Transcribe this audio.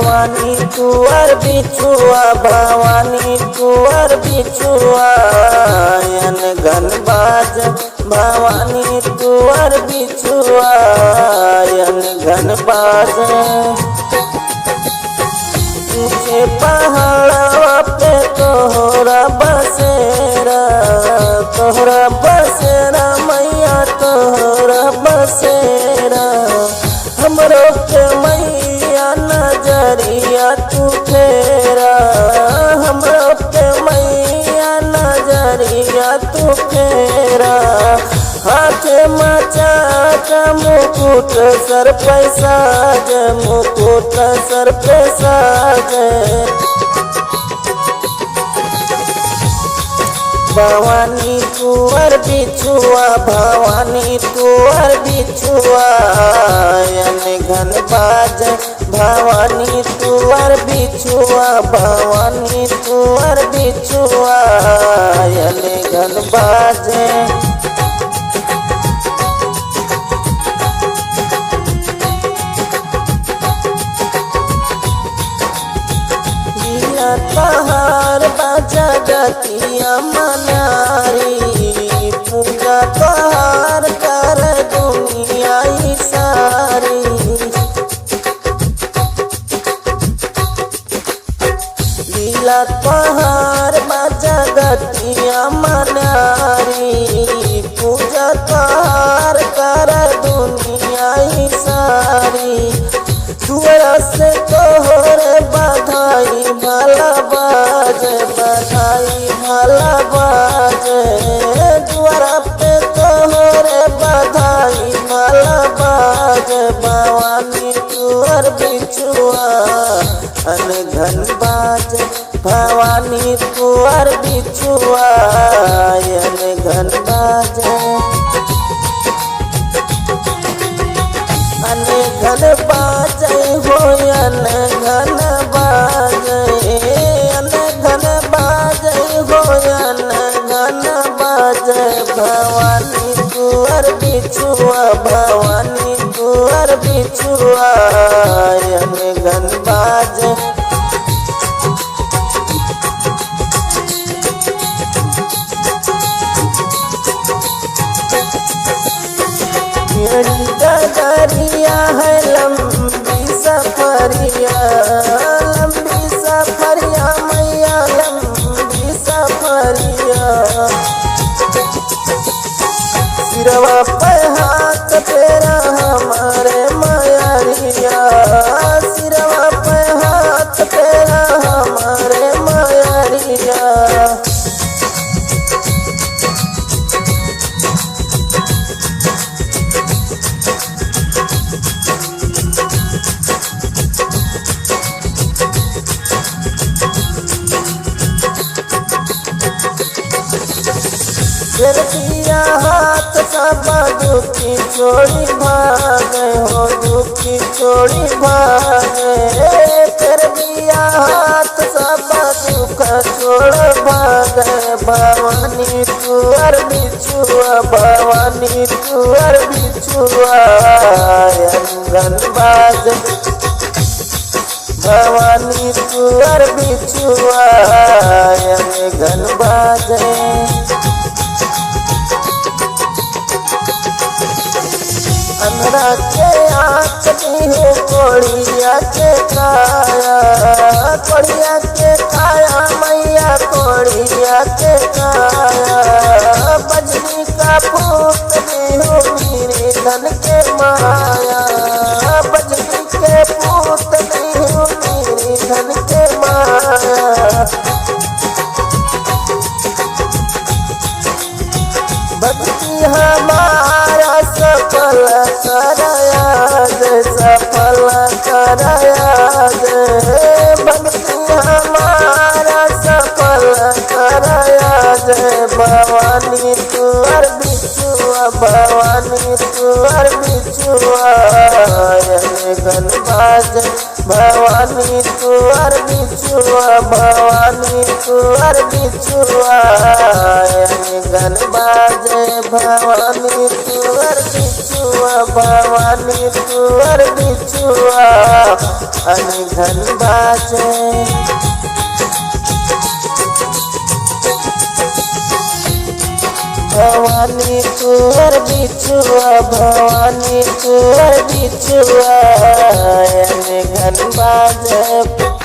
भवानी तुअर बिछुआ, भवानी तुअर बिछुआ घन बाज, भवानी तुअर बिछुआ घन बाज। ऊंचे पहाड़वा पे तोहरा बसेरा, तोहरा बसेरा मैया तोहरा बसेरा। हमरो के मैया नजरिया तू फेरा, हमरो के मैया नजरिया तू फेरा। हाथ मचा का मुकुट सर पे साज, मुकुट सर पे साज। भवानी तुअर बिछुआ, भवानी तुअर बिछुआ घन बाज, भवानी तुअर बिछुआ, भवानी तुअर बिछुआ घन बाज। तहार बाजा गतिया मनारी, पूजा तहार कर दुनिया सारी। लीला तहार बाजा गतिया मनारी, पूजा तहार कर दुनिया सारी। तुअरा से तोहरे बधाई भला बाज, बधाई भला बाज। तुअरा पे तोहरे बधाई भला बाज। भवानी तुअर बिछुआ घन बाज, भवानी तुअर बिछुआ घन बाज। घन बाज हो घन बाज, घन बाज हो घन बाज। भवानी तुअर बिछुआ, भवानी तुअर बिछुआ घन बाज। डगरिया है लंबी सफरिया, लंबी सफरिया मैया लंबी सफरिया। सिरवा पे हाथ तेरा हमारे मयरिया, सिरवा पे हाथ तेरा हमारे मयरिया। दिया हाथ सब दुखी छोड़ी भागे हो, दुखी छोड़ी भागे। कर दिया हाथ सब दुख छोड़ भागे। भवानी तुअर बिछुआ, भवानी तुअर बिछुआ घन बाज। भवानी तुअर बिछुआ घन बाज। हमरा के आँख दी कोड़िया के काया, कोड़िया के काया मैया कोड़िया के काया। बजनी का फूट दी मेरे धन के माया, बजनी के फूट दी मेरे धन के माया। भक्ति हमारा सफल कराया दे, सफल कराया दे। भक्ति हमारा सफल कराया दे। भवानी तुअर बिछुआ, भवानी तुअर बिछुआ घन बाज। भवानी तुअर बिछुआ, भवानी तुअर बिछुआ घन बाज। भवानी तुअर बिछुआ भवानी तुअर बिछुआ अनघन बाजे। भवानी तुअर बिछुआ भवानी तुअर बिछुआ अनघन बाजे।